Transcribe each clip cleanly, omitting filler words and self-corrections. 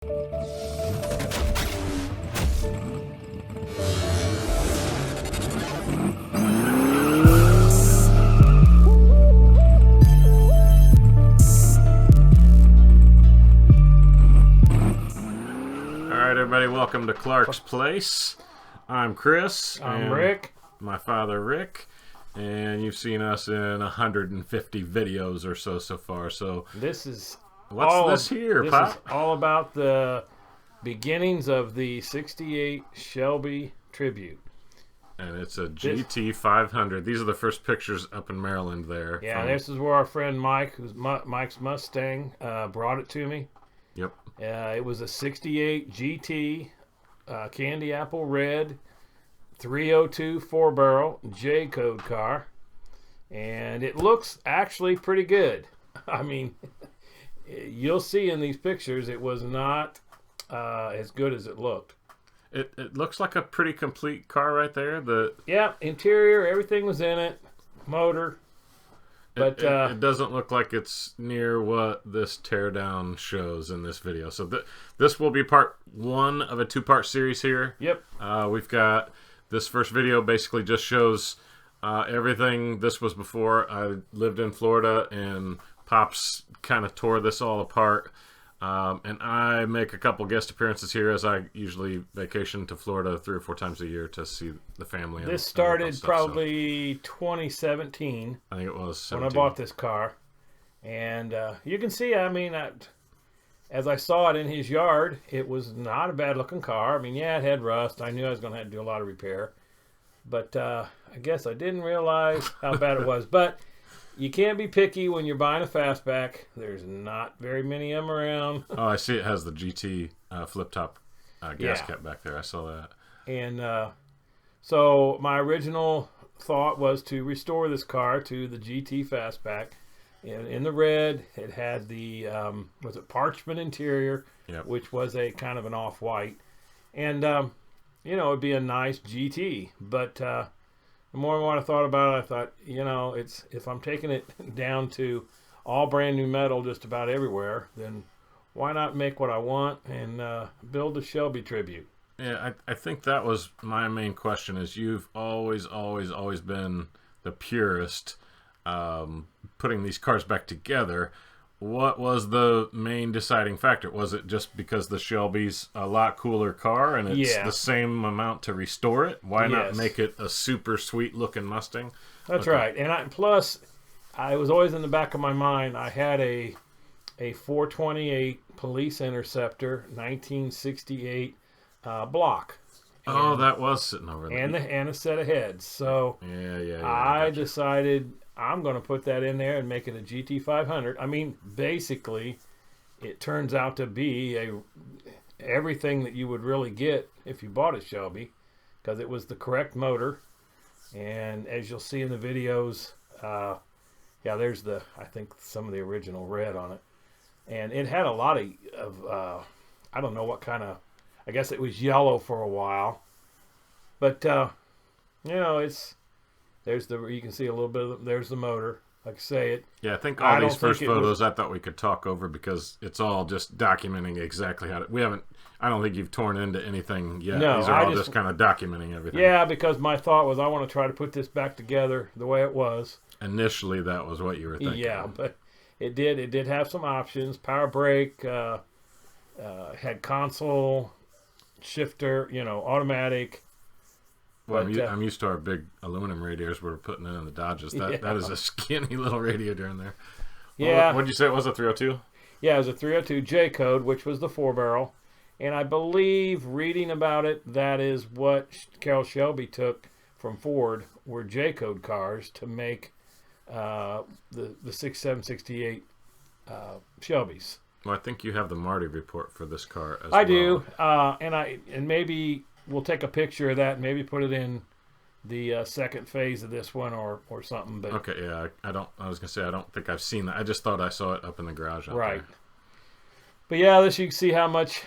Everybody, welcome to ClarksPlace. I'm Chris. I'm Rick. My father, Rick. And you've seen us in 150 videos or so far. So this is what's this here, this Pop? Is all about the beginnings of the '68 Shelby Tribute. And it's a GT 500. These are the first pictures up in Maryland there. Yeah, this is where our friend Mike, who's Mike's Mustang, brought it to me. Yep. It was a '68 GT, candy apple red, 302 4-barrel J-code car, and it looks actually pretty good. I mean, you'll see in these pictures it was not as good as it looked. It looks like a pretty complete car right there. Yeah, interior, everything was in it, motor. But it doesn't look like it's near what this teardown shows in this video. So this will be part one of a two-part series here. Yep. We've got this first video basically just shows everything. This was before I lived in Florida, and Pops kind of tore this all apart. And I make a couple guest appearances here as I usually vacation to Florida 3 or 4 times a year to see the family. This started probably 2017. I think it was 17. When I bought this car. And you can see, I mean, as I saw it in his yard, it was not a bad looking car. I mean, yeah, it had rust. I knew I was going to have to do a lot of repair. But I guess I didn't realize how bad it was. But you can't be picky when you're buying a fastback. There's not very many of them around. Oh, I see it has the GT flip-top gas cap back there. I saw that. And so my original thought was to restore this car to the GT fastback. In the red, it had the, was it parchment interior, yep, which was a kind of an off-white. And, you know, it'd be a nice GT. But the more and more I thought about it, I thought, you know, if I'm taking it down to all brand new metal just about everywhere, then why not make what I want and build a Shelby Tribute? Yeah, I think that was my main question. Is you've always been the purist, putting these cars back together. What was the main deciding factor? Was it just because the Shelby's a lot cooler car and it's the same amount to restore it? Why not make it a super sweet looking Mustang? That's right. And plus, I was always in the back of my mind, I had a 428 Police Interceptor 1968 block. Oh, that was sitting over there. And a set of heads. So yeah, I decided I'm going to put that in there and make it a GT 500. I mean, basically, it turns out to be everything that you would really get if you bought a Shelby, because it was the correct motor. And as you'll see in the videos, there's I think some of the original red on it. And it had a lot of I don't know what kind of, I guess it was yellow for a while. But, you know, you can see a little bit there's the motor. Like I say, I think all these first photos I thought we could talk over because it's all just documenting exactly how I don't think you've torn into anything yet. No, these are all just kind of documenting everything. Yeah, because my thought was I want to try to put this back together the way it was. Initially, that was what you were thinking. Yeah, but it did have some options. Power brake, had console, shifter, you know, automatic. Well, I'm used to our big aluminum radiators we're putting in the Dodges. That is a skinny little radiator in there. Yeah. What did you say it was, a 302? Yeah, it was a 302 J-code, which was the 4-barrel. And I believe, reading about it, that is what Carroll Shelby took from Ford, were J-code cars to make the 67, 68 Shelbys. Well, I think you have the Marty report for this car as well. I do, and maybe we'll take a picture of that and maybe put it in the second phase of this one or something. But okay, yeah, I was gonna say I don't think I've seen that. I just thought I saw it up in the garage. Right. But yeah, this you can see how much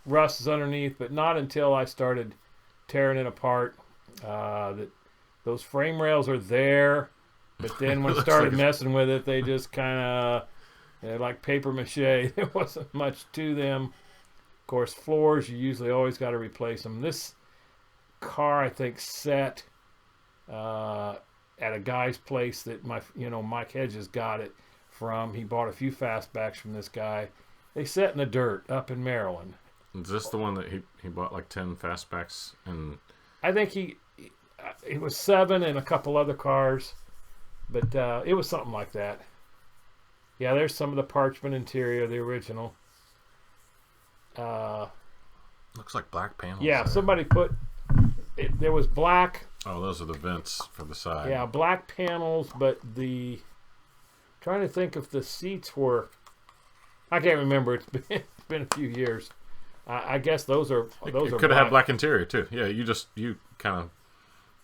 rust is underneath, but not until I started tearing it apart. That those frame rails are there, but then when I started messing with it, they just kind of like paper mache. There wasn't much to them. Of course, floors, you usually always got to replace them. This car, I think, set at a guy's place that Mike Hedges got it from. He bought a few fastbacks from this guy. They set in the dirt up in Maryland. Is this the one that he bought like 10 fastbacks? And I think it was 7 and a couple other cars, but it was something like that. Yeah, there's some of the parchment interior, the original. looks like black panels. Yeah, there. somebody put it. There was black. Oh, those are the vents for the side. Yeah, black panels, but trying to think if the seats were. I can't remember. It's been a few years. I guess those are. It could have had black interior too. Yeah, you kind of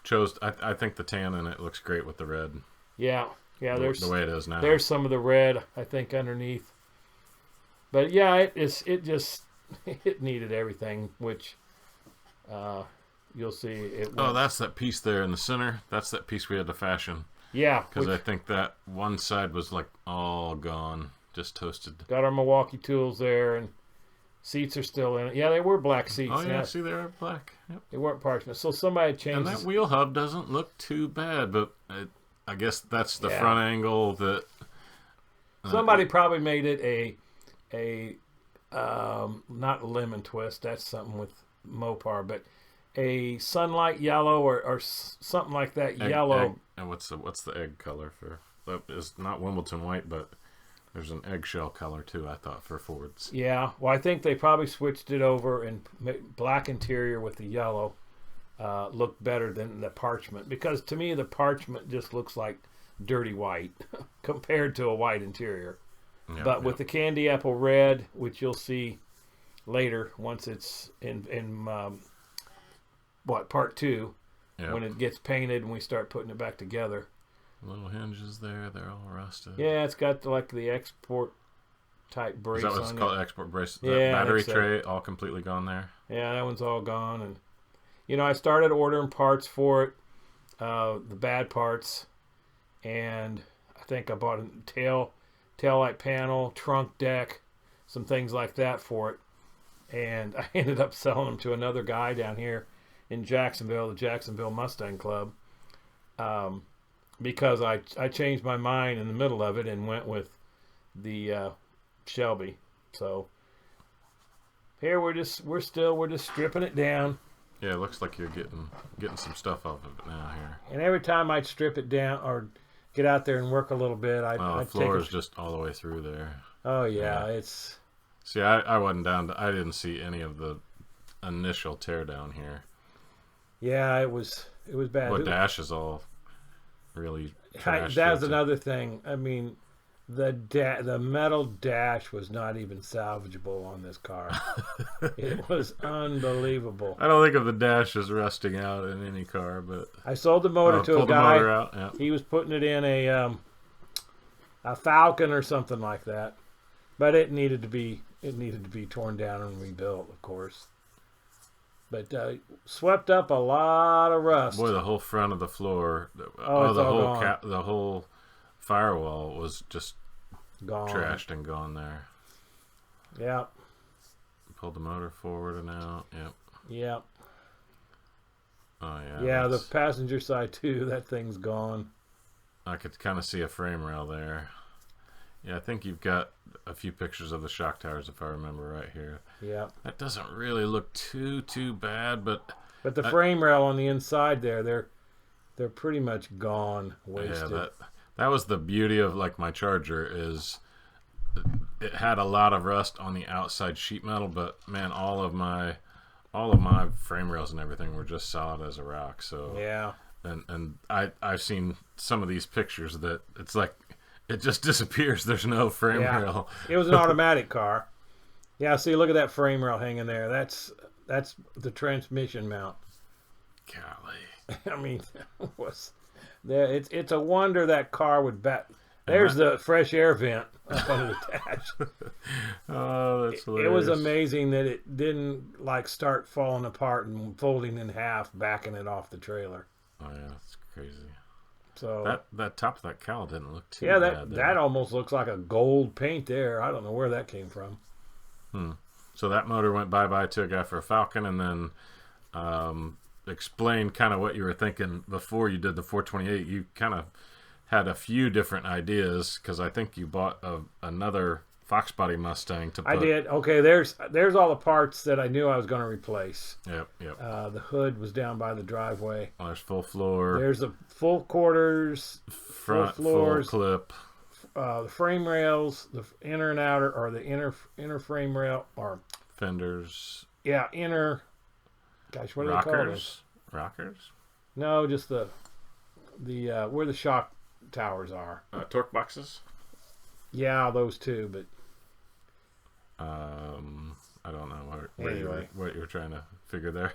chose. I think the tan in it looks great with the red. Yeah. There's the way it is now. There's some of the red, I think, underneath. But yeah, it just it needed everything, which you'll see. That's that piece there in the center. That's that piece we had to fashion. Yeah, because I think that one side was like all gone, just toasted. Got our Milwaukee tools there, and seats are still in it. Yeah, they were black seats. Oh yeah, see, they were black. Yep. They weren't parchment. So somebody changed. And that wheel hub doesn't look too bad, but I guess that's the front angle that. Somebody probably made it a not lemon twist. That's something with Mopar, but a sunlight yellow or something like that. Yellow. And what's the egg color for? It's not Wimbledon white, but there's an eggshell color too. I thought for Fords. Yeah, well, I think they probably switched it over and black interior with the yellow. Looked better than the parchment, because to me the parchment just looks like dirty white compared to a white interior. Yeah, but with the candy apple red, which you'll see later once it's in part 2, when it gets painted and we start putting it back together. Little hinges there, they're all rusted. Yeah, it's got the export type brace. Is that what it's called? Export brace. Yeah, the battery tray all completely gone there. Yeah, that one's all gone. And I started ordering parts for it, the bad parts, and I think I bought a tail light panel, trunk deck, some things like that for it. And I ended up selling them to another guy down here in Jacksonville, the Jacksonville Mustang Club, because I changed my mind in the middle of it and went with the Shelby. So here we're just stripping it down. Yeah, it looks like you're getting some stuff off of it now here. And every time I'd strip it down or get out there and work a little bit, the floor is just all the way through there. Oh yeah, it's. See, I wasn't down. I didn't see any of the initial teardown here. Yeah, it was bad. What dash is all really trashed. That's another thing. I mean, the metal dash was not even salvageable on this car. It was unbelievable. I don't think of the dash as rusting out in any car, but I sold the motor to a guy. The motor out. Yeah. He was putting it in a Falcon or something like that, but it needed to be torn down and rebuilt, of course. But swept up a lot of rust. Boy, the whole front of the floor, the whole firewall was just gone, trashed and gone there. Yeah. Pulled the motor forward and out. Yep. Yep. Oh yeah. Yeah, the passenger side too. That thing's gone. I could kind of see a frame rail there. Yeah, I think you've got a few pictures of the shock towers, if I remember right here. Yeah. That doesn't really look too bad, but the frame rail on the inside there, they're pretty much gone, wasted. Yeah, that was the beauty of like my Charger, is it had a lot of rust on the outside sheet metal, but man, all of my frame rails and everything were just solid as a rock. So yeah. And I've seen some of these pictures that it's like it just disappears. There's no frame rail. It was an automatic car. Yeah, see, look at that frame rail hanging there. That's the transmission mount. Golly. I mean, it's a wonder that car would There's the fresh air vent up under the dash. Oh, that's hilarious. It was amazing that it didn't start falling apart and folding in half, backing it off the trailer. Oh yeah, that's crazy. So that top of that cowl didn't look too bad. Yeah, that almost looks like a gold paint there. I don't know where that came from. So that motor went bye-bye to a guy for a Falcon, and then explain kind of what you were thinking before you did the 428. You kind of had a few different ideas, because I think you bought another Fox body Mustang to put. I did. Okay, there's all the parts that I knew I was going to replace. Yep. The hood was down by the driveway. Well, there's full floor. There's the full quarters, front full floors, full clip. The frame rails, the inner and outer, or the inner frame rail, or fenders. Yeah, inner. Gosh, what do they call those? Rockers? No, just the where the shock towers are. Torque boxes. Yeah, those two, but I don't know what you were trying to figure there.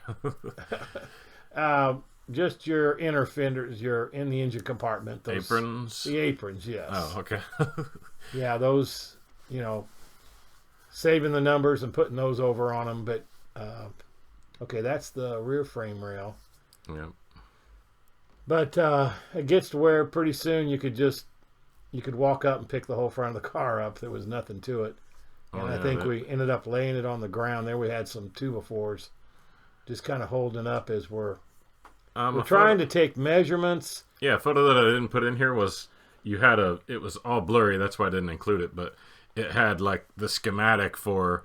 Just your inner fenders, your in the engine compartment. Those, aprons? The aprons, yes. Oh, okay. Yeah, those, saving the numbers and putting those over on them. But, okay, that's the rear frame rail. Yeah. But it gets to where pretty soon you could walk up and pick the whole front of the car up. There was nothing to it. And I think we ended up laying it on the ground. There we had some 2x4s just kind of holding up as we're trying to take measurements. Yeah, a photo that I didn't put in here was it was all blurry. That's why I didn't include it. But it had like the schematic for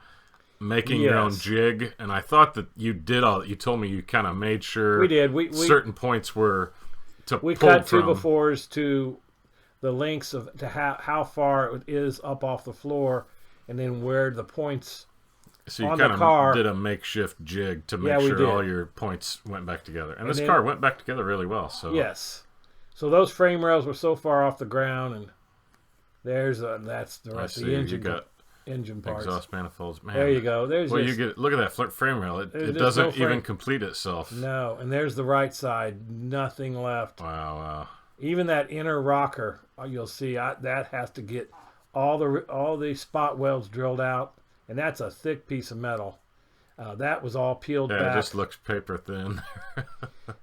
making your own jig. And I thought that you did you told me you kind of made sure we did. certain points were to pull from. We cut 2x4s to the lengths to how far it is up off the floor, and then where the points so you on kind the car. of did a makeshift jig to make sure all your points went back together. And this car went back together really well. So yes. So those frame rails were so far off the ground, and that's the rest of the engine. You got engine parts. Exhaust manifolds. Man. There you go. Look at that frame rail. It doesn't even complete itself. No, and there's the right side. Nothing left. Wow. Even that inner rocker, you'll see that has to get all the spot welds drilled out, and that's a thick piece of metal. That was all peeled back. Yeah, it just looks paper thin.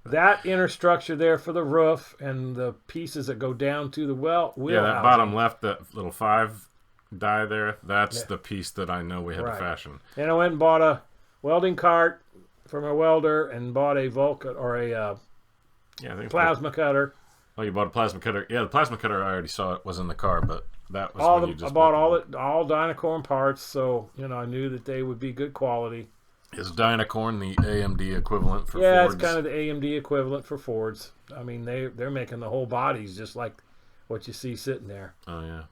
That inner structure there for the roof and the pieces that go down to the wheel. Yeah, that bottom left, that little 5 die there, that's the piece that I know we had to fashion. And I went and bought a welding cart from a welder and bought a Vulcan or a plasma cutter. Oh, you bought a plasma cutter? Yeah, the plasma cutter I already saw it was in the car, but that was I bought all Dynacorn parts, so I knew that they would be good quality. Is Dynacorn the AMD equivalent for Fords? Yeah, it's kind of the AMD equivalent for Fords. I mean, they're making the whole bodies just like what you see sitting there. Oh yeah.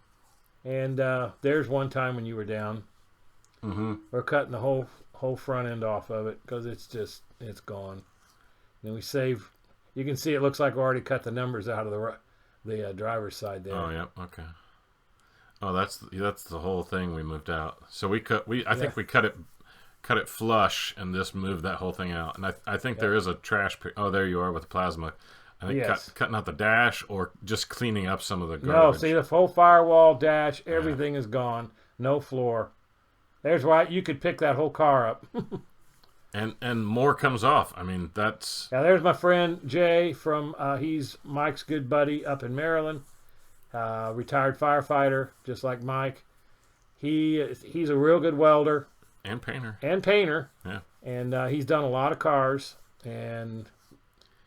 And there's one time when you were down. Mm-hmm. We're cutting the whole front end off of it because it's gone. And we save. You can see it looks like we already cut the numbers out of the driver's side there. Oh yeah, okay. Oh, that's the whole thing we moved out. So I think we cut it flush and just moved that whole thing out. And I think there is a trash. Oh, there you are with the plasma. I think cutting out the dash or just cleaning up some of the garbage. No, see the whole firewall, dash, everything is gone. No floor. There's why you could pick that whole car up. And more comes off. I mean, that's... Now, there's my friend Jay from, he's Mike's good buddy up in Maryland. Retired firefighter, just like Mike. He's a real good welder. And painter. Yeah. And he's done a lot of cars. And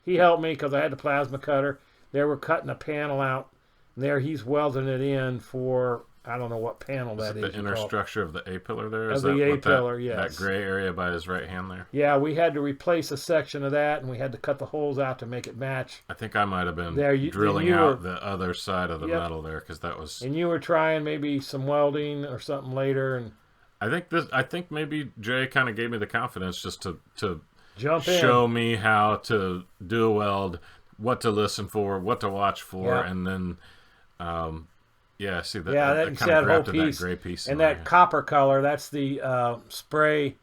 he helped me because I had the plasma cutter. They were cutting a panel out. And there he's welding it in for... I don't know what panel that is. The inner structure of the A-pillar there? Of the A-pillar, yes. That gray area by his right hand there? Yeah, we had to replace a section of that, and we had to cut the holes out to make it match. I think I might have been drilling out the other side of the metal there, because that was... And you were trying maybe some welding or something later, and... I think maybe Jay kind of gave me the confidence just to show me how to do a weld, what to listen for, what to watch for, and then... yeah, see that. Yeah, that kind of grafted that gray piece, and that copper color. That's the spray.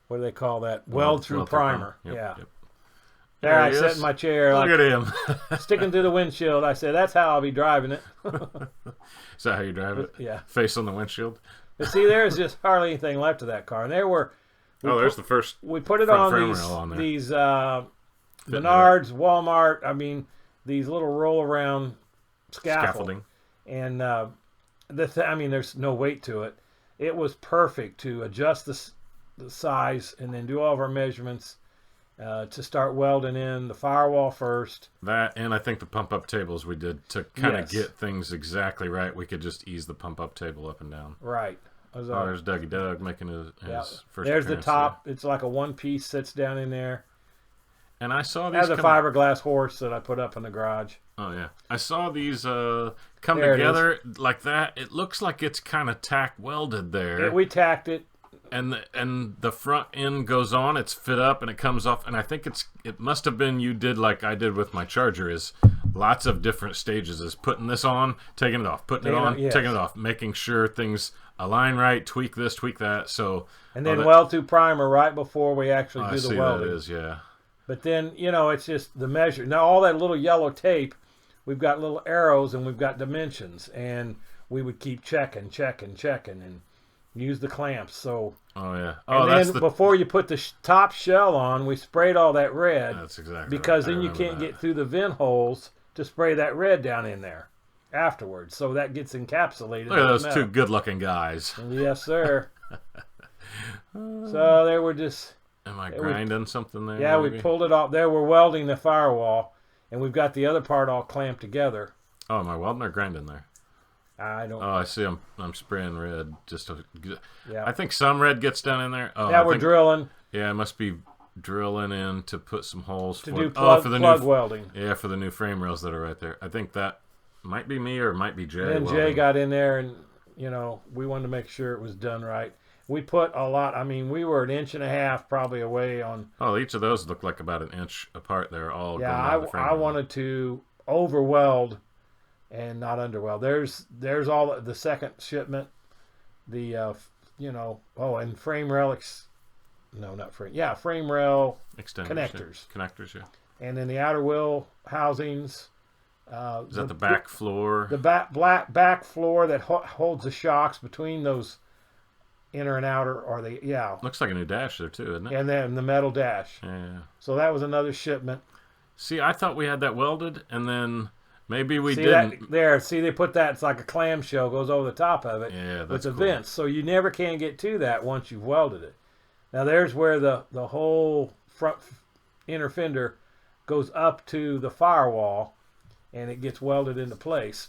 What do they call that? Weld through primer. Yep. There I sat in my chair. Look at him sticking through the windshield. I said, "That's how I'll be driving it." Is that how you drive it? Yeah. Face on the windshield. But see, there's just hardly anything left of that car, and there were. There's the first. We put it on these Menards, Walmart. I mean, these little roll around scaffolding. And there's no weight to it. It was perfect to adjust the size and then do all of our measurements to start welding in the firewall first. That, and I think the pump-up tables we did to kind of Yes. get things exactly right. We could just ease the pump-up table up and down. Right. Oh, there's Dougie Doug making his first There's the appearance top. there. It's like a one-piece sits down in there. And I saw these Has a fiberglass horse that I put up in the garage. Oh, yeah. I saw these come There it together like that. It looks like it's kind of tack welded there. We tacked it. And the front end goes on, it's fit up and it comes off, and I think it must have been you did like I did with my charger, is lots of different stages, is putting this on, taking it off, putting it on, yes. taking it off, making sure things align right, tweak this, tweak that. So And then weld to primer right before we actually do I the see welding. that is, yeah. But then, it's just the measure. Now all that little yellow tape, we've got little arrows and we've got dimensions, and we would keep checking and use the clamps. So Oh yeah. and then before you put the top shell on, we sprayed all that red. That's exactly because right. then you can't get through the vent holes to spray that red down in there afterwards. So that gets encapsulated. Look at those two good-looking guys. Yes, sir. So they were just. Am I grinding something there? Yeah, maybe? we pulled it off. There, we're welding the firewall, and we've got the other part all clamped together. Oh, am I welding or grinding there? I don't. Oh, I see. I'm spraying red just to. Yeah. I think some red gets down in there. Oh, Yeah, we're drilling Yeah, I must be drilling in to put some holes to for do plug new welding. Yeah, for the new frame rails that are right there. I think that might be me or it might be Jay. And Jay got in there, and we wanted to make sure it was done right. We put a lot. I mean, we were 1.5 inches probably away on. Oh, each of those look like about 1 inch apart. They're all. Yeah, going down the frame I rail. wanted to over weld and not under weld. There's all the second shipment. The and frame rail. Frame rail Extenders, connectors. Yeah. Connectors, yeah. And then the outer wheel housings. Is that the back floor? The back floor that holds the shocks between those inner and outer, Looks like a new dash there too, isn't it? And then the metal dash. Yeah. So that was another shipment. See, I thought we had that welded, and then maybe we see didn't. They put that. It's like a clamshell goes over the top of it. Yeah, that's with the cool. vents, so you never can get to that once you've welded it. Now there's where the whole front inner fender goes up to the firewall, and it gets welded into place.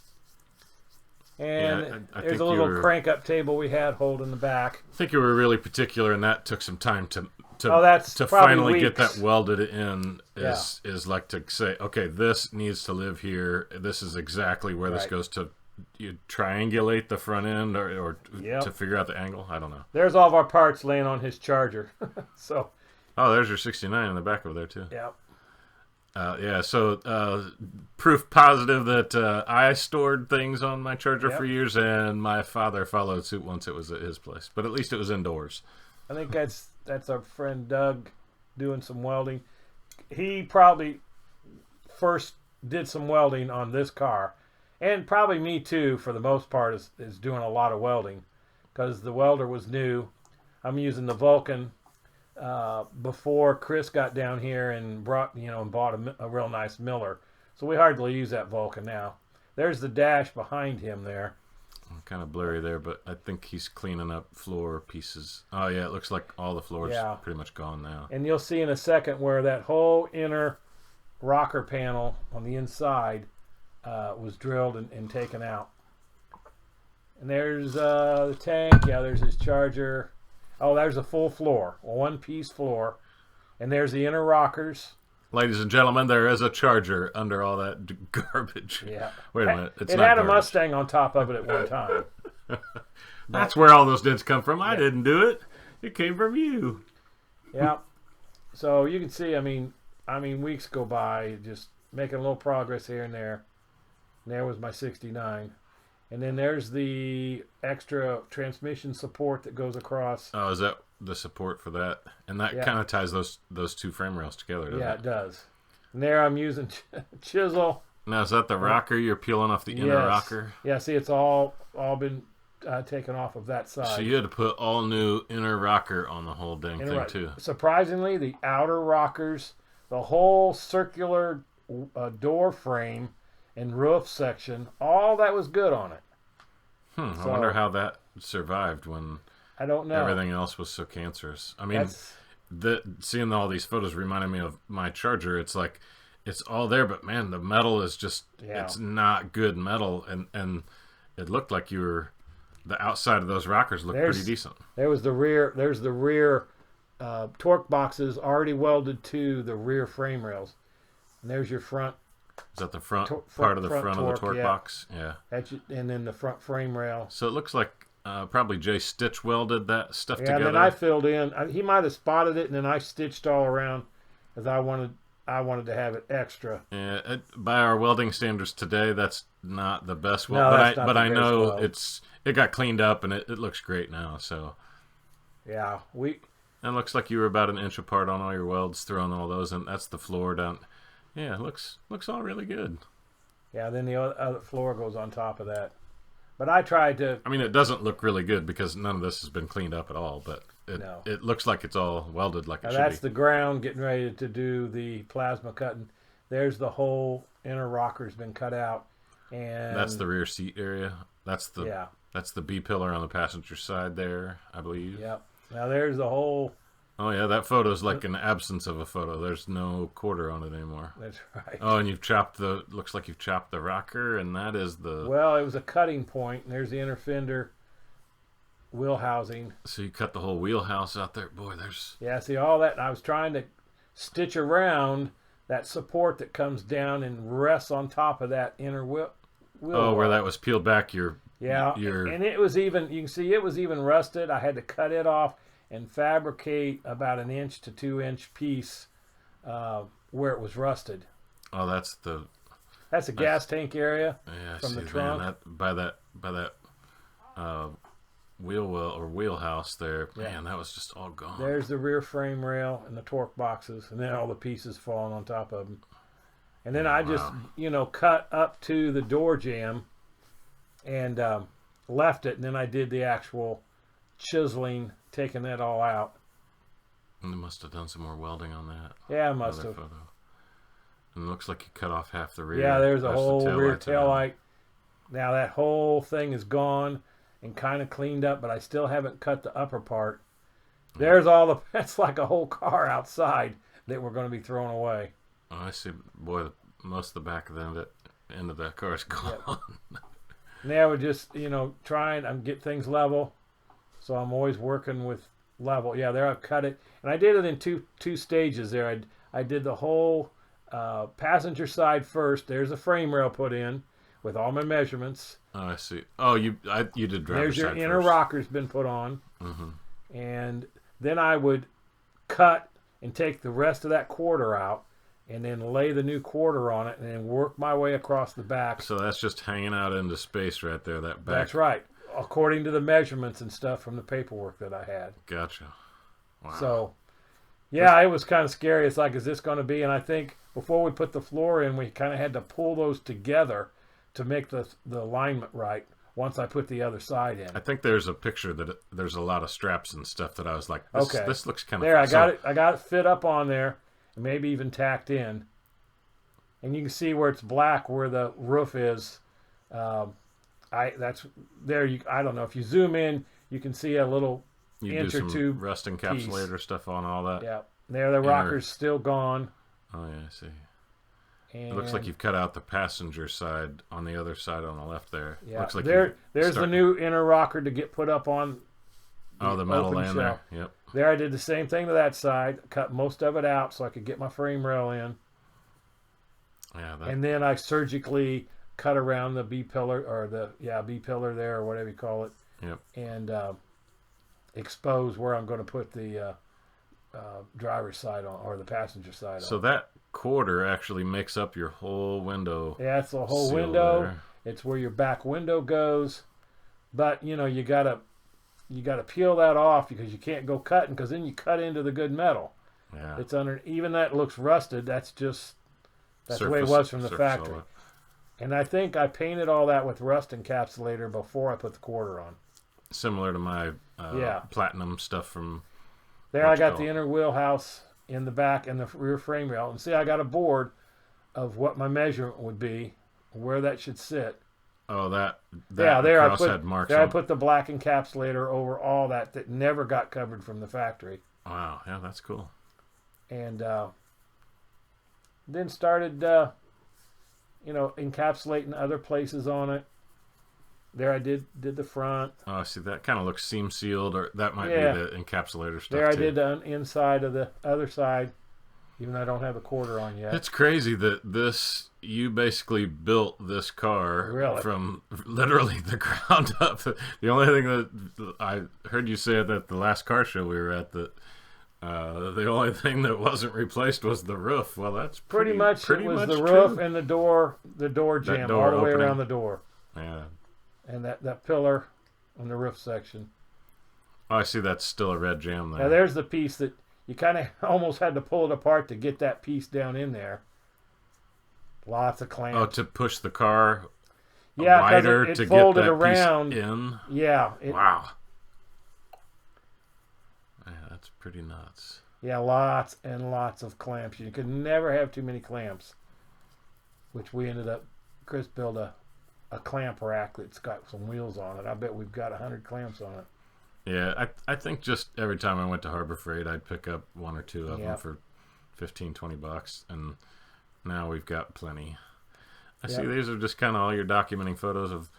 And I there's think a little you were- crank-up table we had holding the back. I think you were really particular, and that took some time to that's probably finally get weeks. that welded in. Is like to say, okay, this needs to live here. This is exactly where this Right. goes to. You triangulate the front end, or Yep. to figure out the angle. I don't know. There's all of our parts laying on his charger. So, Oh, there's your 69 in the back over there too. yeah. So proof positive that I stored things on my charger Yep. for years, and my father followed suit once it was at his place. But at least it was indoors. I think that's our friend Doug doing some welding. He probably first did some welding on this car, and probably me too for the most part is doing a lot of welding because the welder was new. I'm using the Vulcan before Chris got down here and bought a real nice Miller, so we hardly use that Vulcan now. There's the dash behind him there. Kind of blurry there, but I think he's cleaning up floor pieces. Oh yeah, it looks like all the floor's pretty much gone now. And you'll see in a second where that whole inner rocker panel on the inside was drilled and taken out. And there's the tank. Yeah, there's his charger. Oh, there's a full floor, a one-piece floor. And there's the inner rockers. Ladies and gentlemen, there is a charger under all that garbage. Yeah. Wait a minute. It had a Mustang on top of it at one time. That's where all those dents come from. I didn't do it. It came from you. Yeah. So you can see, I mean, weeks go by just making a little progress here and there. And there was my 69. And then there's the extra transmission support that goes across. Oh, is that the support for that? And that kind of ties those two frame rails together, doesn't Yeah, it? it does. And there I'm using chisel. Now, is that the rocker? You're peeling off the inner rocker? Yeah, see, it's all been taken off of that side. So you had to put all new inner rocker on the whole dang thing, too. Surprisingly, the outer rockers, the whole circular door frame and roof section, all that was good on it. I wonder how that survived when... I don't know. everything else was so cancerous. I mean, seeing all these photos reminded me of my Charger. It's like it's all there, but man, the metal is just it's not good metal, and it looked like the outside of those rockers looked pretty decent. There's the rear torque boxes already welded to the rear frame rails, and there's your front. Is that the front part of the front of the torque box? Yeah. And then the front frame rail. So it looks like probably Jay stitch welded that stuff together. And then I filled in. He might have spotted it, and then I stitched all around because I wanted to have it extra. Yeah, by our welding standards today, that's not the best weld. No, but I know it got cleaned up and it looks great now. So yeah, and it looks like you were about an inch apart on all your welds, throwing all those, and that's the floor down. Yeah, it looks all really good. Yeah, then the other floor goes on top of that. But I tried to... I mean, it doesn't look really good because none of this has been cleaned up at all, but it looks like it's all welded like it should be. That's the ground getting ready to do the plasma cutting. There's the whole inner rocker's been cut out. And that's the rear seat area. That's the B-pillar on the passenger side there, I believe. Yep. Now there's the whole... Oh, yeah, that photo's like an absence of a photo. There's no quarter on it anymore. That's right. Oh, and looks like you've chopped the rocker, and that is the... Well, it was a cutting point, and there's the inner fender wheel housing. So you cut the whole wheelhouse out there. Boy, there's... Yeah, see, all that, and I was trying to stitch around that support that comes down and rests on top of that inner wheel. Oh, where that was peeled back, and it was even, you can see it was even rusted. I had to cut it off and fabricate about an 1 to 2 inch piece where it was rusted. Oh, that's a gas tank area from the trunk. Man, by that wheel well or wheelhouse there. Yeah. Man, that was just all gone. There's the rear frame rail and the torque boxes, and then all the pieces falling on top of them. And then I just cut up to the door jamb and left it, and then I did the actual chiseling, taking that all out. And they must have done some more welding on that. Yeah, I must have. Photo. And it looks like you cut off half the rear. Yeah, there's a whole rear tail light. Now that whole thing is gone and kind of cleaned up, but I still haven't cut the upper part. There's that's like a whole car outside that we're going to be throwing away. Oh, I see. Boy, most of the back of the end of that car is gone. Yep. Now we're just, trying to get things level. So I'm always working with level. Yeah, there I've cut it. And I did it in two stages there. I did the whole passenger side first. There's a frame rail put in with all my measurements. Oh, I see. Oh, you did driver's side. There's your inner first. rocker's been put on. Mm-hmm. And then I would cut and take the rest of that quarter out and then lay the new quarter on it and then work my way across the back. So that's just hanging out into space right there, that back. That's right. According to the measurements and stuff from the paperwork that I had. Gotcha. Wow. So, yeah, it was kind of scary. It's like, is this going to be? And I think before we put the floor in, we kind of had to pull those together to make the alignment right once I put the other side in. I think there's a picture that there's a lot of straps and stuff that I was like, this looks kind of... There, I got it fit up on there, and maybe even tacked in. And you can see where it's black, where the roof is. That's there. I don't know if you zoom in, you can see a little inch or two rust encapsulator piece. Stuff on all that. Yeah, there the rocker's still gone. Oh yeah, I see. And it looks like you've cut out the passenger side on the other side on the left there. Yeah, looks like there's the new inner rocker to get put up on. The metal land there. Yep. There I did the same thing to that side. Cut most of it out so I could get my frame rail in. Yeah. And then I surgically cut around the B-pillar or B-pillar there or whatever you call it. Yep. And expose where I'm going to put the driver's side on or the passenger side so on. That quarter actually makes up your whole window. Yeah, it's the whole window. There. It's where your back window goes. But, you gotta peel that off because you can't go cutting because then you cut into the good metal. Yeah. It's even that looks rusted. That's the way it was from the factory. And I think I painted all that with rust encapsulator before I put the quarter on. Similar to my platinum stuff from... There I got the inner wheelhouse in the back and the rear frame rail. And see, I got a board of what my measurement would be, where that should sit. Oh, that Yeah, there I cross put had marks there I on. put the black encapsulator over all that never got covered from the factory, Wow, yeah, that's cool. and then started encapsulating other places on it. There I did the front. Oh, see, that kind of looks seam sealed, or that might Yeah. be the encapsulator stuff There I too. did the inside of the other side, even though I don't have a quarter on yet. It's crazy that you basically built this car Really? from literally the ground up. The only thing that I heard you say at the last car show we were at, that the only thing that wasn't replaced was the roof. Well, that's Pretty much it was the true. roof and the door jamb door all the way opening. around the door, Yeah. and that pillar on the roof section. Oh, I see. That's still a red jam there. Now there's the piece that you kind of almost had to pull it apart to get that piece down in there. Lots of clamps. Oh, to push the car yeah, wider it to get folded that around. piece in. Yeah. Wow. Yeah, that's pretty nuts. Yeah, lots and lots of clamps. You could never have too many clamps. Which we ended up, Chris built a clamp rack that's got some wheels on it. I bet we've got 100 clamps on it. Yeah, I think just every time I went to Harbor Freight, I'd pick up one or two of them Yep. for $15-20, and now we've got plenty. I see Yep. these are just kind of all your documenting photos of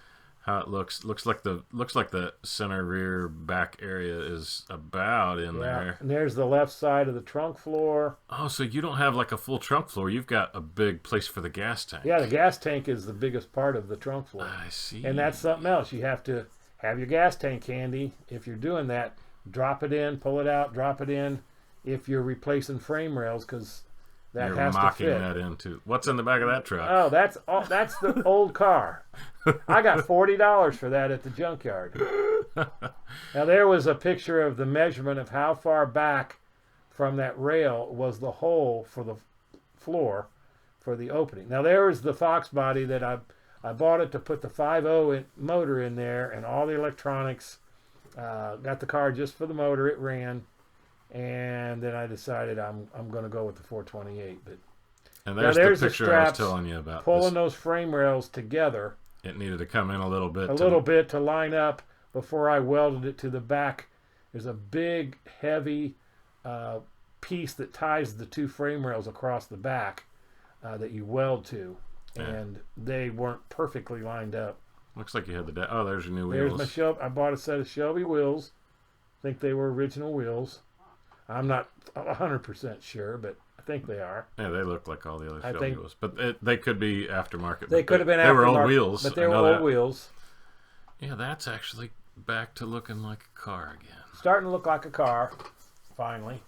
how it looks. Looks like the center, rear, back area is about in there. And there's the left side of the trunk floor. Oh, so you don't have like a full trunk floor. You've got a big place for the gas tank. Yeah, the gas tank is the biggest part of the trunk floor. I see. And that's something else. You have to have your gas tank handy. If you're doing that, drop it in, pull it out, drop it in. If you're replacing frame rails, because that You're has to mocking fit. that into what's in the back of that truck. Oh, that's the old car. I got $40 for that at the junkyard. Now there was a picture of the measurement of how far back from that rail was the hole for the floor for the opening. Now there was the Fox body that I bought it to put the 5.0 motor in there and all the electronics. Got the car just for the motor. It ran. And then I decided I'm going to go with the 428. But And now there's the the picture I was straps telling you about. pulling This. those frame rails together It needed to come in a little bit. to line up before I welded it to the back. There's a big, heavy piece that ties the two frame rails across the back that you weld to. Yeah. And they weren't perfectly lined up. Looks like you had the. Oh, there's your new There's wheels. my Shelby. I bought a set of Shelby wheels. I think they were original wheels. I'm not 100% sure, but I think they are. Yeah, they look like all the other I Shelby think- wheels, but they could be aftermarket. They but could have been They were old aftermarket, wheels, but they I were know old that. wheels. Yeah, that's actually back to looking like a car again. Starting to look like a car, finally.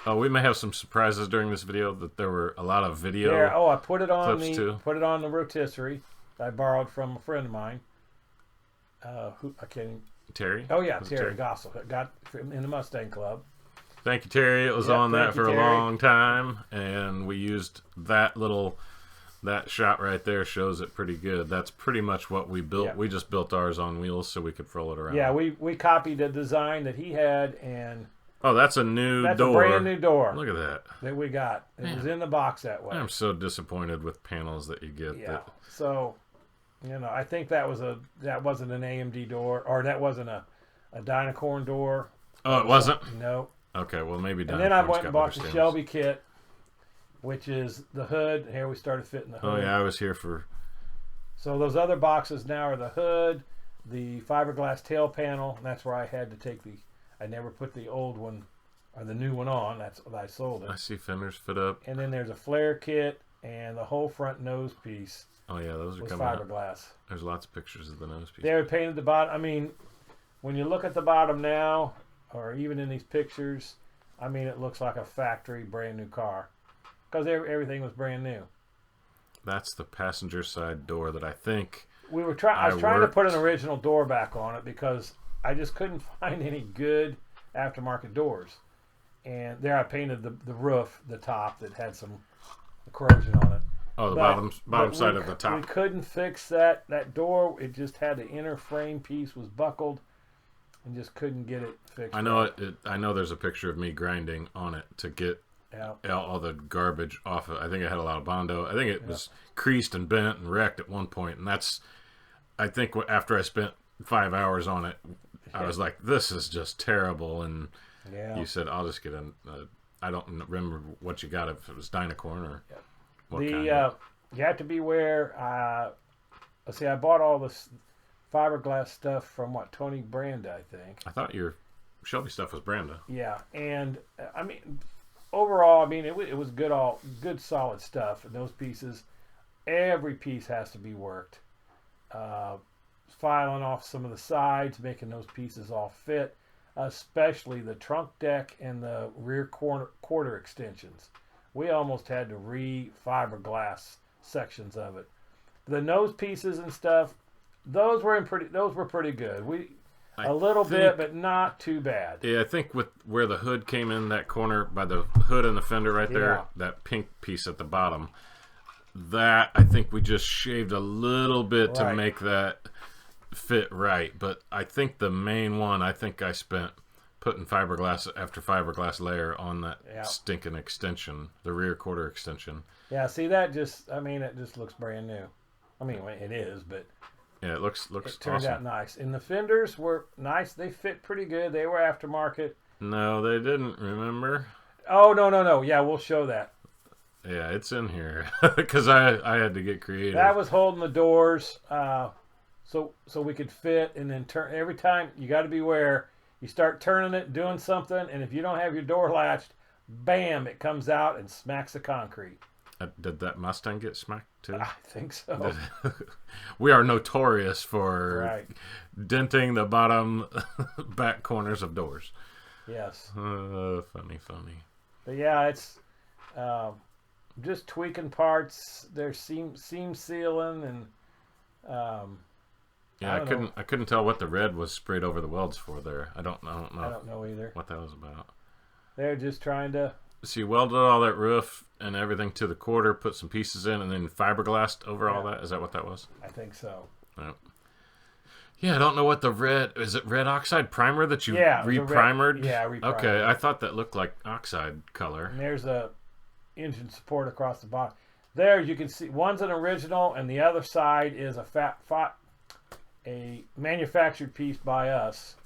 Oh, we may have some surprises during this video. That there were a lot of video. There. Oh, I put it on clips too. the rotisserie that I borrowed from a friend of mine. Who I can't. Even, Terry. oh yeah, Was it Terry Gossel. Got in the Mustang Club. Thank you, Terry. It was Yep, on that thank you, for a Terry. long time, and we used that shot right there shows it pretty good. That's pretty much what we built. Yeah. We just built ours on wheels so we could roll it around. Yeah, we copied the design that he had, and Oh, that's a new that's door. a brand new door Look at that. that we got. It Man. was in the box that way. I'm so disappointed with panels that you get. Yeah. That, So, I think that wasn't an AMD door, or that wasn't a Dynacorn door. oh, it wasn't? No. Okay, well, maybe And then I Dynacorn's went got and bought better the stems. Shelby kit, which is the hood. Here we started fitting the hood. Oh, yeah, I was here for... So those other boxes now are the hood, the fiberglass tail panel, and that's where I had to take I never put the old one or the new one on. That's I sold I it. see fenders fit up. And then there's a flare kit, and the whole front nose piece Oh, yeah, those are was coming out. fiberglass. There's lots of pictures of the nose piece. They had painted the bottom. I mean, when you look at the bottom now, or even in these pictures, I mean, it looks like a factory brand new car because everything was brand new. That's the passenger side door that I think... I was trying to worked. put an original door back on it because I just couldn't find any good aftermarket doors. And there I painted the roof, the top that had some corrosion on it. Oh, the But bottom we side of the We top. couldn't fix that door. It just had the inner frame piece was buckled, and just couldn't get it fixed. I know I know there's a picture of me grinding on it to get Yeah. all the garbage off of it. I think it had a lot of Bondo. I think it was creased and bent and wrecked at one point, and that's I think after I spent 5 hours on it, I was like, this is just terrible. And you said, I'll just get I don't remember what you got, if it was Dynacorn or what kind. You have to beware. Let's see, I bought all this fiberglass stuff from Tony Branda, I think. I thought your Shelby stuff was Branda. Yeah, and I mean, overall, I mean, it was good solid stuff. And those pieces, every piece has to be worked. Filing off some of the sides, making those pieces all fit, especially the trunk deck and the rear quarter extensions. We almost had to re-fiberglass sections of it. The nose pieces and stuff, those were pretty good. A little bit, but not too bad. Yeah, I think with where the hood came in, that corner by the hood and the fender right there, that pink piece at the bottom, that I think we just shaved a little bit to make that fit right. But I think the main one, I think I spent putting fiberglass after fiberglass layer on that stinking extension, the rear quarter extension. Yeah, see, that just, I mean, it just looks brand new. I mean, it is, but yeah, it looks it turned out nice. And the fenders were nice. They fit pretty good. They were aftermarket. No, they didn't, remember? Oh, no. Yeah, we'll show that. Yeah, it's in here because I had to get creative. That was holding the doors so we could fit, and then turn. Every time, you got to beware. You start turning it, doing something, and if you don't have your door latched, bam, it comes out and smacks the concrete. Did that Mustang get smacked too? I think so. We are notorious for denting the bottom back corners of doors. Yes. Funny. But yeah, it's just tweaking parts. There's seam sealing, and I couldn't tell what the red was sprayed over the welds for there. I don't know. I don't know either what that was about. They're just trying to. So you welded all that roof and everything to the quarter, put some pieces in, and then fiberglassed over all that? Is that what that was? I think so. Yeah, I don't know what the red... Is it red oxide primer that you re-primered? Re-primered. Okay, I thought that looked like oxide color. And there's a engine support across the bottom. There you can see, one's an original, and the other side is a manufactured piece by us.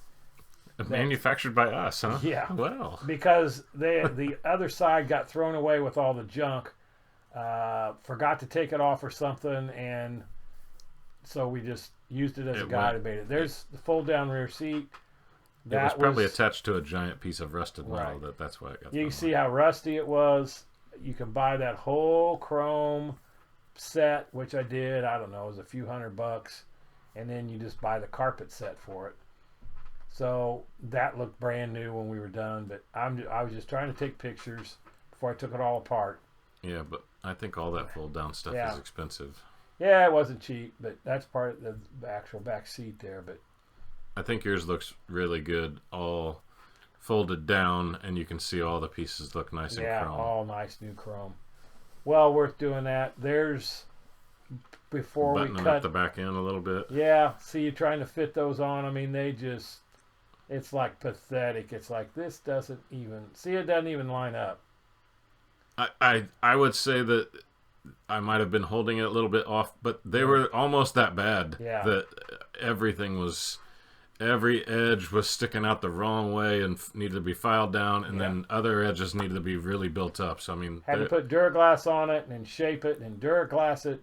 Manufactured by us, huh? Yeah. Well. Because the other side got thrown away with all the junk. Forgot to take it off or something, and so we just used it as a guide and made it. There's the fold-down rear seat. It was probably attached to a giant piece of rusted metal. That's why it got. You can see how rusty it was. You can buy that whole chrome set, which I did. I don't know, it was a few $100, and then you just buy the carpet set for it. So that looked brand new when we were done, but I was just trying to take pictures before I took it all apart. Yeah, but I think all that fold-down stuff is expensive. Yeah, it wasn't cheap, but that's part of the actual back seat there. But I think yours looks really good, all folded down, and you can see all the pieces look nice and chrome. Yeah, all nice new chrome. Well worth doing that. There's before buttoning we cut up the back end a little bit. Yeah, see you trying to fit those on. I mean, they just. It's like pathetic. It's like this doesn't even it doesn't even line up. I would say that I might have been holding it a little bit off, but they were almost that bad. Yeah. That every edge was sticking out the wrong way and needed to be filed down, and then other edges needed to be really built up. So I mean, had to put Duraglass on it and then shape it and Duraglass it.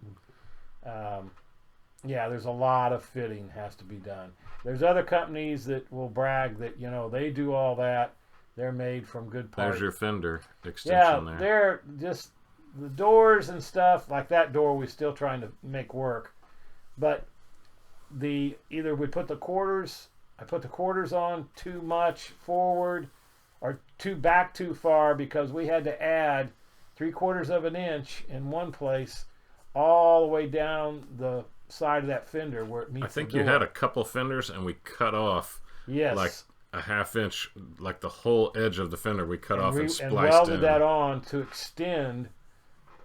There's a lot of fitting has to be done. There's other companies that will brag that, they do all that. They're made from good parts. There's your Fender Extension there. Yeah, they're just the doors and stuff. Like that door we're still trying to make work. But either we put the quarters, I put the quarters on too much forward or back too far because we had to add 3/4 of an inch in one place all the way down the side of that fender where it meets. I think you had a couple fenders and we cut off like a ½ inch, like the whole edge of the fender we cut off and spliced and welded that on to extend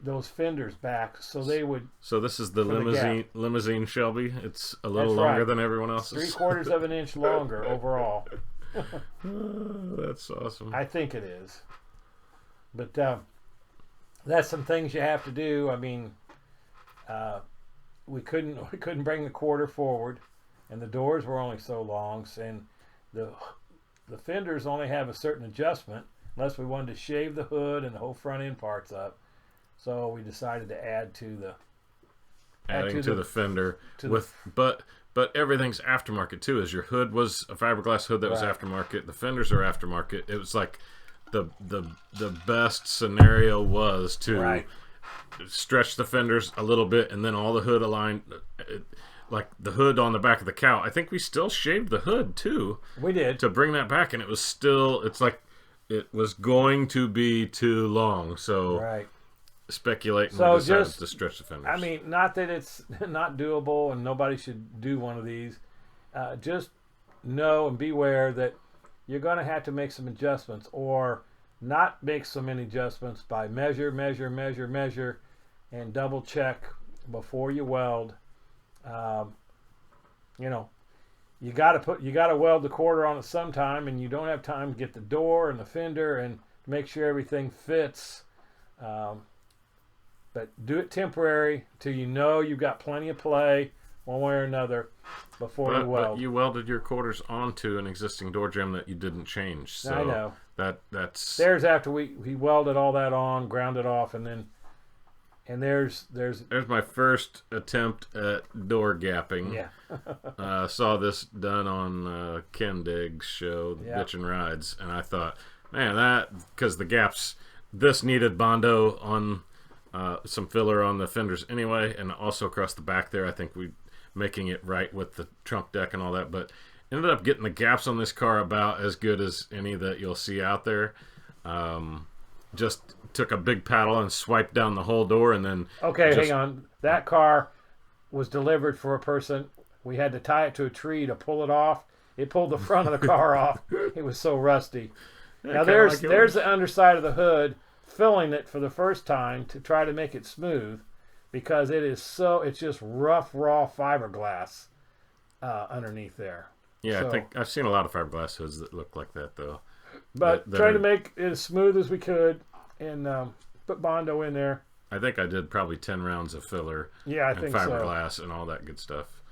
those fenders back so they would. So this is the limousine Shelby. It's a little longer than everyone else's. 3/4 of an inch longer overall. That's awesome. I think it is, but that's some things you have to do. I mean, we couldn't bring the quarter forward, and the doors were only so long, and the fenders only have a certain adjustment unless we wanted to shave the hood and the whole front end parts up. So we decided to add to the the fender but everything's aftermarket too. As your hood was a fiberglass hood that was aftermarket, the fenders are aftermarket. It was like the best scenario was to stretch the fenders a little bit and then all the hood aligned. Like the hood on the back of the cow, I think we still shaved the hood too. We did to bring that back, and it was still. It's like it was going to be too long. So speculating, we decided to stretch the fenders. I mean, not that it's not doable, and nobody should do one of these. Just know and beware that you're going to have to make some adjustments, or not make so many adjustments by measure, and double check before you weld. You got to weld the quarter on it sometime, and you don't have time to get the door and the fender and make sure everything fits. But do it temporary till you know you've got plenty of play one way or another before you weld. But you welded your quarters onto an existing door jamb that you didn't change. So I know. That's there's after we welded all that on, ground it off, and there's my first attempt at door gapping. Yeah. Saw this done on Ken Diggs' show, Bitchin' Rides, and I thought, man, because the gaps, this needed Bondo on some filler on the fenders anyway, and also across the back there. I think we making it right with the trunk deck and all that, but ended up getting the gaps on this car about as good as any that you'll see out there. Just took a big paddle and swiped down the whole door, and then hang on. That car was delivered for a person. We had to tie it to a tree to pull it off. It pulled the front of the car off. It was so rusty. Now there's the underside of the hood, filling it for the first time to try to make it smooth, because it's just rough raw fiberglass underneath there. Yeah, so, I think I've seen a lot of fiberglass hoods that look like that though. But trying to make it as smooth as we could, and put Bondo in there. I think I did probably 10 rounds of filler. Yeah, I think fiberglass and all that good stuff.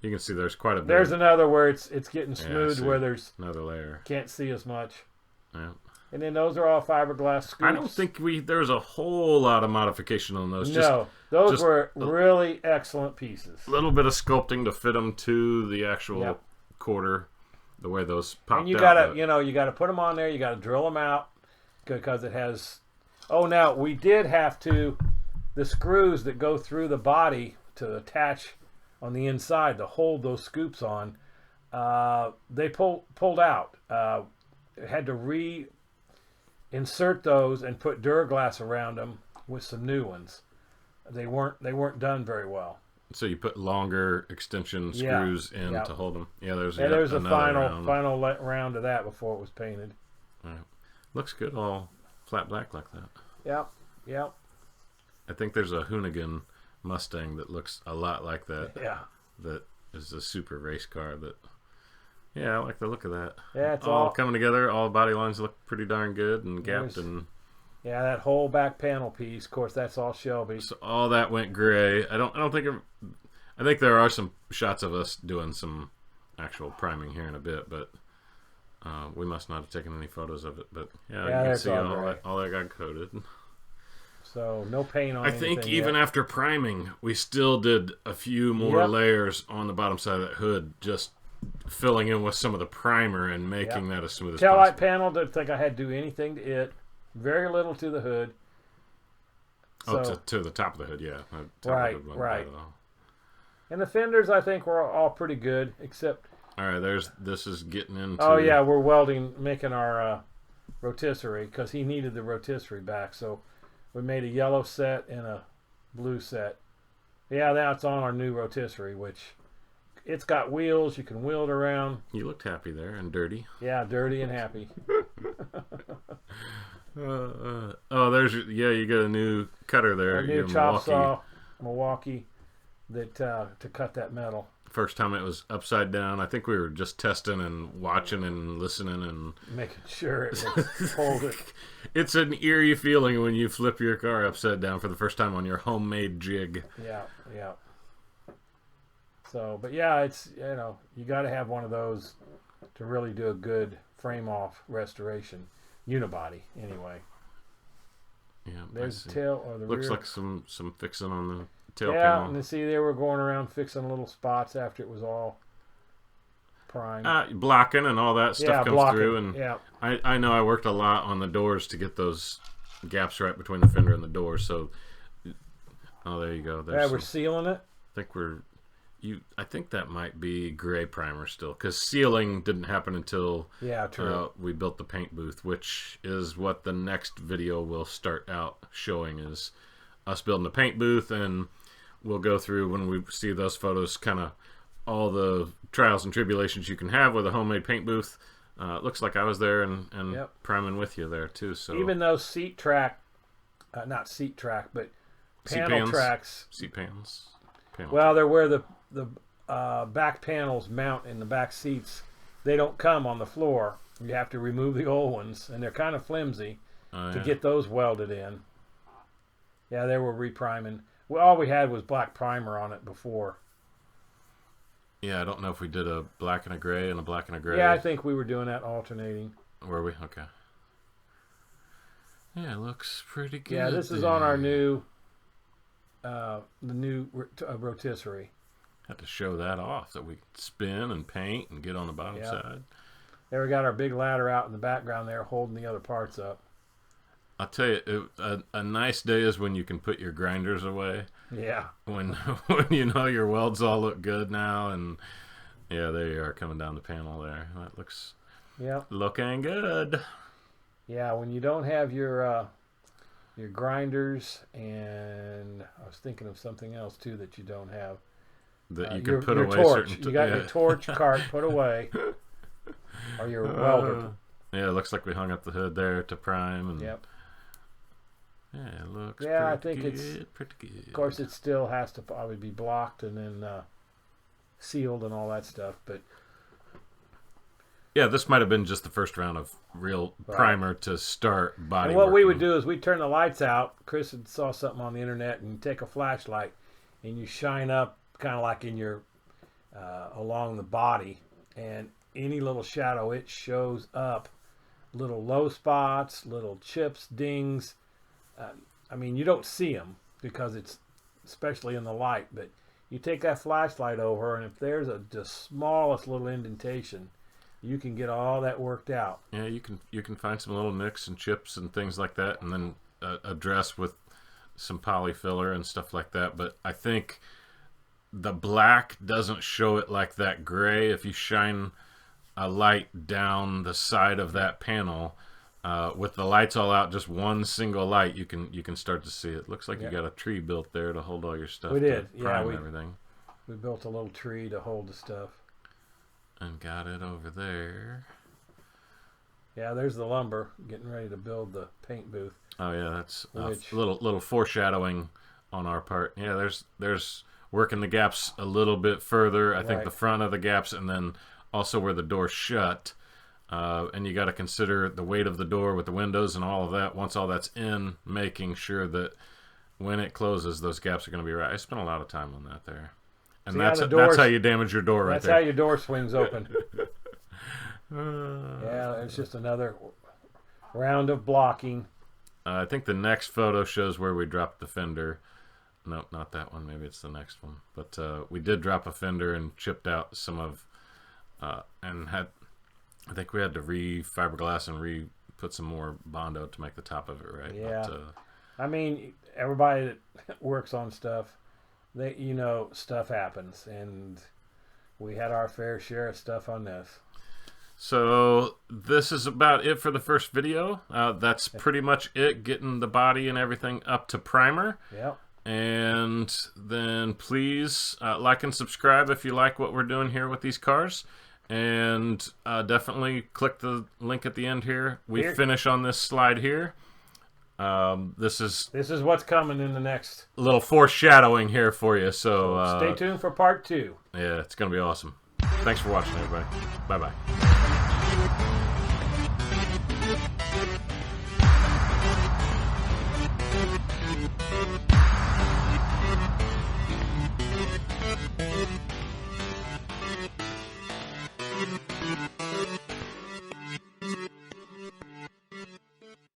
You can see there's quite a bit. There's another where it's getting smooth, where there's another layer. Can't see as much. Yeah. And then those are all fiberglass scoops. I don't think there's a whole lot of modification on those. No, those were really excellent pieces. A little bit of sculpting to fit them to the actual quarter, the way those popped out. And you gotta put them on there. You gotta drill them out because it has. Oh, now we did have to. The screws that go through the body to attach on the inside to hold those scoops on, they pulled out. Had to reinsert those and put Duraglass around them with some new ones. They weren't done very well. So you put longer extension screws in to hold them. Yeah, there's a final round of that before it was painted. Right. Looks good, all flat black like that. Yep. I think there's a Hoonigan Mustang that looks a lot like that. Yeah. That is a super race car that. Yeah, I like the look of that. Yeah, it's all coming together. All body lines look pretty darn good and gapped and. Yeah, that whole back panel piece. Of course, that's all Shelby. So all that went gray. I think there are some shots of us doing some actual priming here in a bit, but we must not have taken any photos of it. But you can see all that got coated. So no paint on. I think even after priming, we still did a few more layers on the bottom side of that hood, just filling in with some of the primer and making that as smooth as possible. Taillight panel, didn't think I had to do anything to it. Very little to the hood. So, to the top of the hood, yeah. Right. And the fenders, I think, were all pretty good, except. All right, this is getting into. Oh yeah, we're making our rotisserie because he needed the rotisserie back, so we made a yellow set and a blue set. Yeah, now it's on our new rotisserie, which it's got wheels. You can wheel it around. You looked happy there and dirty. Yeah, dirty and happy. You got a new cutter there. A new chop saw, Milwaukee, that to cut that metal. First time it was upside down. I think we were just testing and watching and listening and making sure it would hold it. It's an eerie feeling when you flip your car upside down for the first time on your homemade jig. Yeah. So, but yeah, it's, you got to have one of those to really do a good frame off restoration. Unibody, anyway. Yeah, there's the tail or the looks rear. like some fixing on the tail yeah, panel. and see, they were going around fixing little spots after it was all primed. Blocking and all that stuff comes through, and yeah. I know I worked a lot on the doors to get those gaps right between the fender and the door. So, there you go. We're sealing it. I think that might be gray primer still, because sealing didn't happen until we built the paint booth, which is what the next video will start out showing, is us building the paint booth, and we'll go through, when we see those photos, kind of all the trials and tribulations you can have with a homemade paint booth. Looks like I was there and priming with you there too. So even those seat panel tracks. Seat pans. Well, they're where the back panels mount in the back seats. They don't come on the floor. You have to remove the old ones, and they're kind of flimsy to get those welded in. Yeah, they were repriming. Well, all we had was black primer on it before. Yeah, I don't know if we did a black and a gray and a black and a gray. Yeah, I think we were doing that alternating. Were we? Okay. Yeah, it looks pretty good. Yeah, this is on our new, the new rotisserie. Had to show that off, that we could spin and paint and get on the bottom side. There we got our big ladder out in the background there holding the other parts up. I'll tell you, a nice day is when you can put your grinders away. Yeah. When you know your welds all look good now, and yeah, there you are coming down the panel there. That looks looking good. Yeah, when you don't have your grinders, and I was thinking of something else too that you don't have. That you can put your away torch. certain. You got your torch cart put away, or your welder. Yeah, it looks like we hung up the hood there to prime. And yep. Yeah, it looks I think good, it's pretty good. Of course, it still has to probably be blocked and then sealed and all that stuff. But yeah, this might have been just the first round of real primer to start body. And what we would do is we'd turn the lights out. Chris had saw something on the internet, and you take a flashlight and you shine up kind of like in your along the body, and any little shadow, it shows up. Little low spots, little chips, dings. I mean, you don't see them because it's especially in the light, but you take that flashlight over, and if there's the smallest little indentation, you can get all that worked out. Yeah, you can find some little nicks and chips and things like that, and then address with some poly filler and stuff like that. But I think the black doesn't show it like that gray. If you shine a light down the side of that panel, with the lights all out, just one single light, you can start to see it. Looks like you got a tree built there to hold all your stuff. We did, everything. We built a little tree to hold the stuff. And got it over there. Yeah, there's the lumber, getting ready to build the paint booth. Oh yeah, that's a little foreshadowing on our part. Yeah, there's working the gaps a little bit further. I think the front of the gaps, and then also where the door's shut. And you got to consider the weight of the door with the windows and all of that. Once all that's in, making sure that when it closes, those gaps are going to be right. I spent a lot of time on that there. And that's how you damage your door right there. That's how your door swings open. Yeah, it's just another round of blocking. I think the next photo shows where we dropped the fender. Nope, not that one. Maybe it's the next one. But we did drop a fender and chipped out some of, and had, I think we had to re-fiberglass and put some more Bondo to make the top of it right. Yeah. But, I mean, everybody that works on stuff, stuff happens, and we had our fair share of stuff on this. So this is about it for the first video. That's pretty much it, getting the body and everything up to primer. Yep. And then please like and subscribe if you like what we're doing here with these cars. And definitely click the link at the end here. We finish on this slide here. This is what's coming in the next. Little foreshadowing here for you. So stay tuned for part 2. Yeah, it's going to be awesome. Thanks for watching, everybody. Bye-bye.